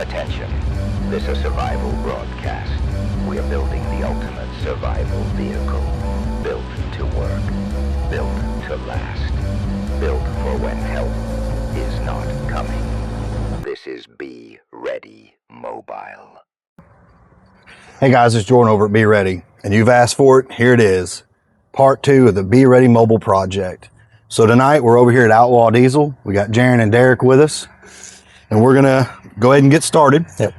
Attention, this is a survival broadcast. We are building the ultimate survival vehicle. Built to work, built to last, built for when help is not coming. This is Be Ready Mobile. Hey guys, it's Jordan over at Be Ready, and you've asked for it. Here it is, part 2 of the Be Ready Mobile project. So tonight we're over here at Outlaw Diesel. We got Jaron and Derek with us, and we're gonna go ahead and get started. Yep.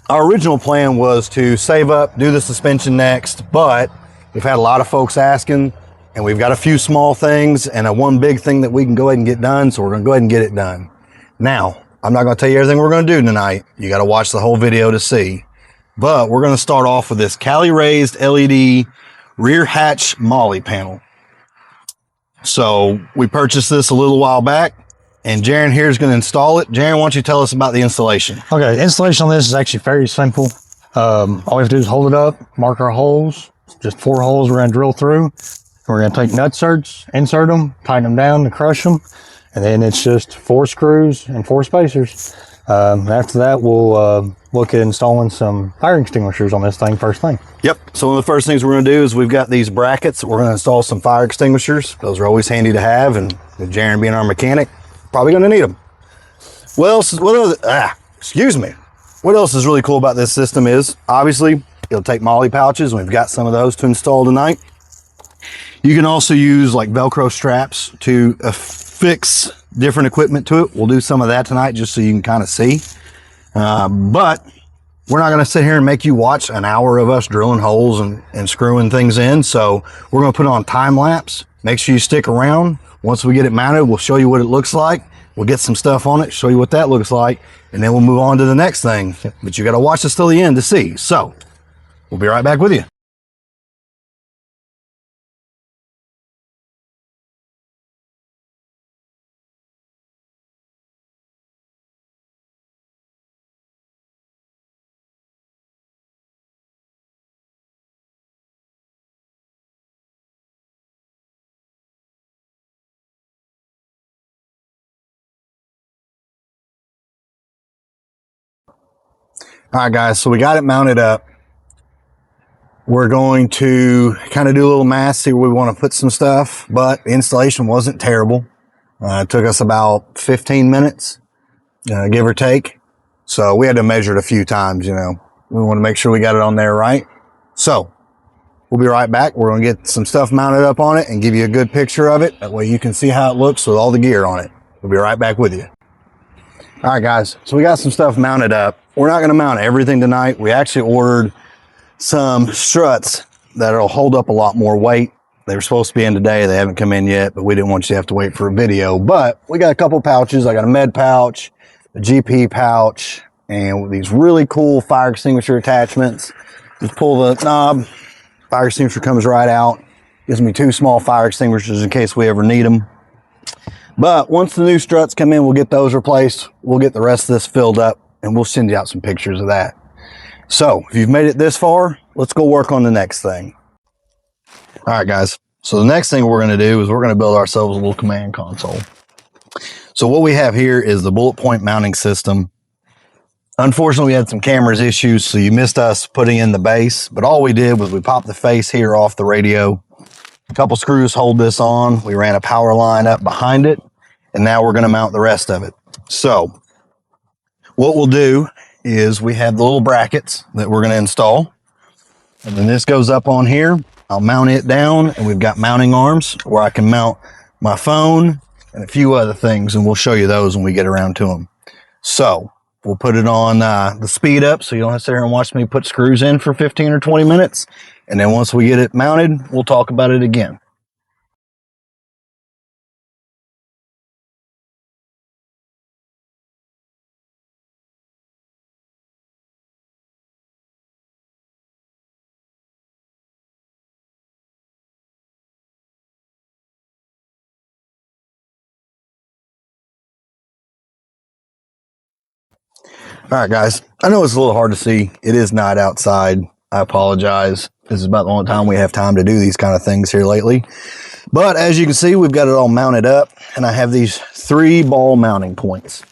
Our original plan was to save up, do the suspension next, but we've had a lot of folks asking, and we've got a few small things and one big thing that we can go ahead and get done, so we're gonna go ahead and get it done. Now, I'm not gonna tell you everything we're gonna do tonight. You gotta watch the whole video to see. But we're gonna start off with this Cali raised LED rear hatch molly panel. So we purchased this a little while back, and Jaron here is going to install it. Jaron, why don't you tell us about the installation? Okay, the installation on this is actually very simple. All we have to do is hold it up, mark our holes, just 4 holes we're going to drill through. We're going to take nut certs, insert them, tighten them down to crush them, and then it's just 4 screws and 4 spacers. After that, we'll look at installing some fire extinguishers on this thing first thing. Yep. So one of the first things we're going to do is we've got these brackets. We're going to install some fire extinguishers. Those are always handy to have, and with Jaron being our mechanic, probably going to need them. What else is really cool about this system is, obviously, it'll take molly pouches, and we've got some of those to install tonight. You can also use like Velcro straps to affix different equipment to it. We'll do some of that tonight just so you can kind of see. But we're not going to sit here and make you watch an hour of us drilling holes and screwing things in. So we're going to put it on time lapse. Make sure you stick around. Once we get it mounted, we'll show you what it looks like. We'll get some stuff on it, show you what that looks like, and then we'll move on to the next thing. But you got to watch this till the end to see. So we'll be right back with you. All right, guys, so we got it mounted up. We're going to kind of do a little math, see where we want to put some stuff, but the installation wasn't terrible. It took us about 15 minutes, give or take. So we had to measure it a few times, you know. We want to make sure we got it on there right. So we'll be right back. We're going to get some stuff mounted up on it and give you a good picture of it. That way you can see how it looks with all the gear on it. We'll be right back with you. All right, guys, so we got some stuff mounted up. We're not going to mount everything tonight. We actually ordered some struts that'll hold up a lot more weight. They were supposed to be in today. They haven't come in yet, but we didn't want you to have to wait for a video. But we got a couple pouches. I got a med pouch, a GP pouch, and these really cool fire extinguisher attachments. Just pull the knob, fire extinguisher comes right out. Gives me 2 small fire extinguishers in case we ever need them. But once the new struts come in, we'll get those replaced. We'll get the rest of this filled up, and we'll send you out some pictures of that. So if you've made it this far, let's go work on the next thing. All right, guys. So the next thing we're going to do is we're going to build ourselves a little command console. So what we have here is the bullet point mounting system. Unfortunately, we had some cameras issues, so you missed us putting in the base. But all we did was we popped the face here off the radio. A couple screws hold this on. We ran a power line up behind it, and now we're going to mount the rest of it. So what we'll do is we have the little brackets that we're going to install, and then this goes up on here. I'll mount it down, and we've got mounting arms where I can mount my phone and a few other things, and we'll show you those when we get around to them. So we'll put it on the speed up so you don't have to sit here and watch me put screws in for 15 or 20 minutes. And then once we get it mounted, we'll talk about it again. All right, guys, I know it's a little hard to see. It is night outside. I apologize. This is about the only time we have time to do these kind of things here lately. But as you can see, we've got it all mounted up, and I have these 3 ball mounting points.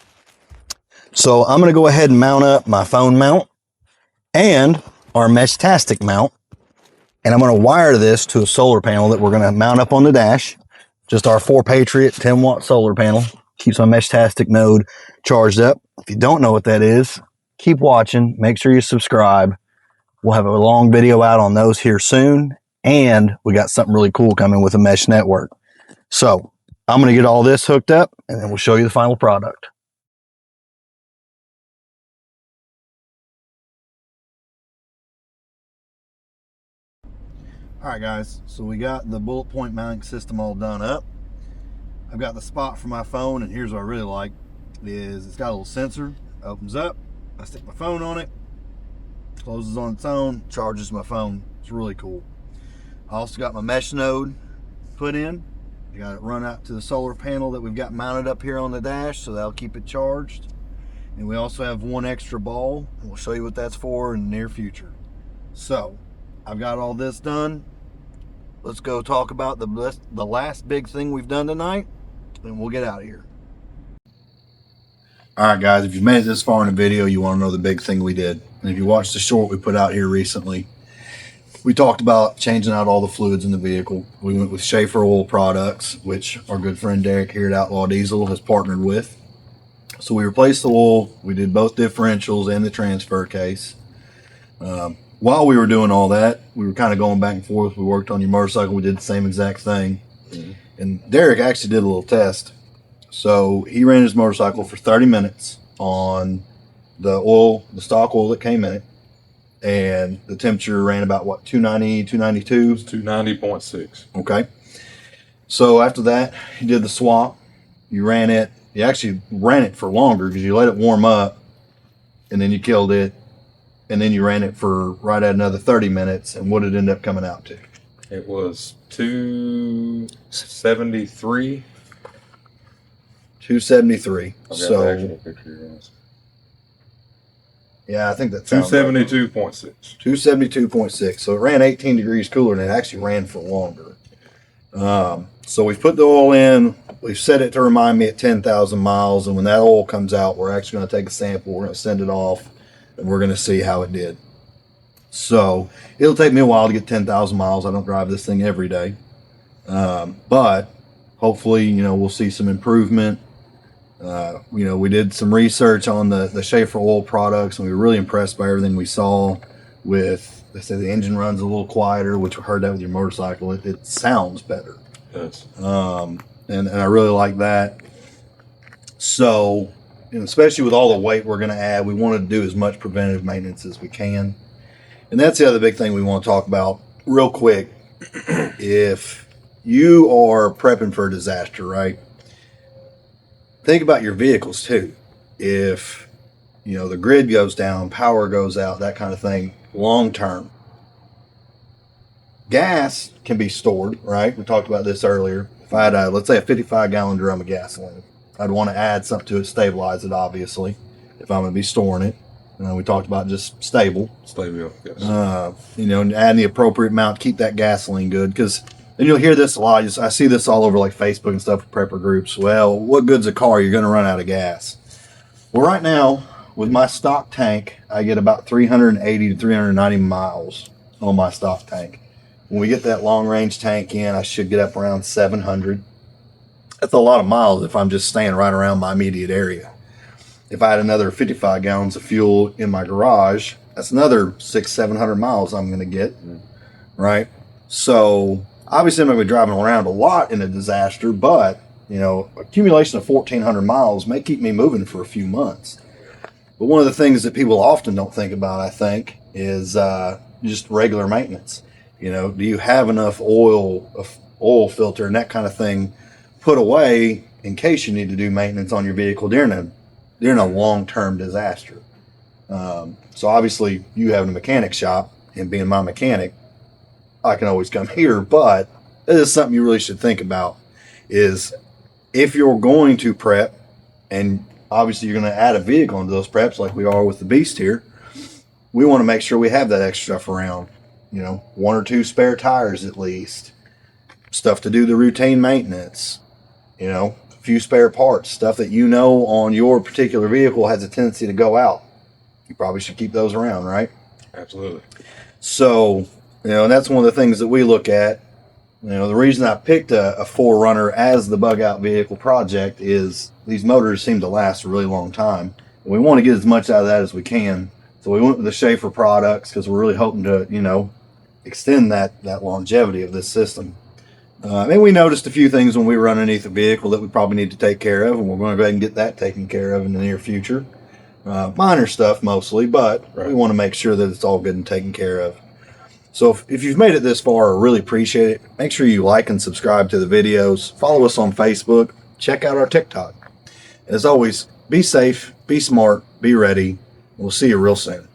So I'm going to go ahead and mount up my phone mount and our Mesh-tastic mount. And I'm going to wire this to a solar panel that we're going to mount up on the dash. Just our 4Patriot 10-watt solar panel. Keeps my Mesh-tastic node charged up. If you don't know what that is, keep watching. Make sure you subscribe. We'll have a long video out on those here soon. And we got something really cool coming with a mesh network. So I'm going to get all this hooked up and then we'll show you the final product. All right, guys, so we got the bullet point mounting system all done up. I've got the spot for my phone, and here's what I really like is it's got a little sensor, opens up, I stick my phone on it, closes on its own, charges my phone. It's really cool. I also got my mesh node put in. I got it run out to the solar panel that we've got mounted up here on the dash, so that'll keep it charged. And we also have one extra ball, and we'll show you what that's for in the near future. So I've got all this done. Let's go talk about the last big thing we've done tonight, and we'll get out of here. All right, guys, if you've made it this far in the video, you want to know the big thing we did. And if you watched the short we put out here recently, we talked about changing out all the fluids in the vehicle. We went with Schaefer oil products, which our good friend Derek here at Outlaw Diesel has partnered with. So we replaced the oil. We did both differentials and the transfer case. While we were doing all that, we were kind of going back and forth. We worked on your motorcycle. We did the same exact thing. Mm-hmm. And Derek actually did a little test. So he ran his motorcycle for 30 minutes on the oil, the stock oil that came in it. And the temperature ran about, what, 290, 292? 290.6. Okay. So after that, he did the swap. You ran it. You actually ran it for longer because you let it warm up and then you killed it. And then you ran it for right at another 30 minutes. And what did it end up coming out to? It was 273. 273. So, the actual picture, yes. Yeah, I think that sounds 272.6. 272.6. So it ran 18 degrees cooler and it actually ran for longer. So we've put the oil in. We've set it to remind me at 10,000 miles. And when that oil comes out, we're actually going to take a sample. We're going to send it off. And we're going to see how it did. So it'll take me a while to get 10,000 miles. I don't drive this thing every day. But hopefully, we'll see some improvement. We did some research on the Schaefer oil products, and we were really impressed by everything we saw with, they say the engine runs a little quieter, which we heard that with your motorcycle. It sounds better. Yes. And I really like that. So, and especially with all the weight we're going to add, we want to do as much preventative maintenance as we can. And that's the other big thing we want to talk about real quick. If you are prepping for a disaster, right? Think about your vehicles too. If, the grid goes down, power goes out, that kind of thing, long term. Gas can be stored, right? We talked about this earlier. If I had, let's say, a 55-gallon drum of gasoline, I'd want to add something to it, stabilize it, obviously, if I'm going to be storing it. We talked about just stable. Stable, yes. And adding the appropriate amount, keep that gasoline good. Because, and you'll hear this a lot. I see this all over like Facebook and stuff with prepper groups. Well, what good's a car? You're going to run out of gas. Well, right now, with my stock tank, I get about 380 to 390 miles on my stock tank. When we get that long-range tank in, I should get up around 700. That's a lot of miles if I'm just staying right around my immediate area. If I had another 55 gallons of fuel in my garage, that's another 600-700 miles I'm going to get, right? So obviously I'm going to be driving around a lot in a disaster, but accumulation of 1,400 miles may keep me moving for a few months. But one of the things that people often don't think about, I think, is just regular maintenance. Do you have enough oil filter and that kind of thing put away in case you need to do maintenance on your vehicle during a long-term disaster? So obviously you having a mechanic shop and being my mechanic, I can always come here, but it is something you really should think about is if you're going to prep, and obviously you're going to add a vehicle into those preps like we are with the Beast here, we want to make sure we have that extra stuff around, 1 or 2 spare tires at least, stuff to do the routine maintenance, a few spare parts, stuff that you know on your particular vehicle has a tendency to go out. You probably should keep those around, right? Absolutely. So, and that's one of the things that we look at. The reason I picked a 4Runner as the bug out vehicle project is these motors seem to last a really long time. We want to get as much out of that as we can. So we went with the Schaefer products because we're really hoping to, extend that longevity of this system. And we noticed a few things when we were underneath the vehicle that we probably need to take care of, and we're going to go ahead and get that taken care of in the near future. Minor stuff mostly, but we want to make sure that it's all good and taken care of. So if you've made it this far, I really appreciate it. Make sure you like and subscribe to the videos. Follow us on Facebook. Check out our TikTok. As always, be safe, be smart, be ready. We'll see you real soon.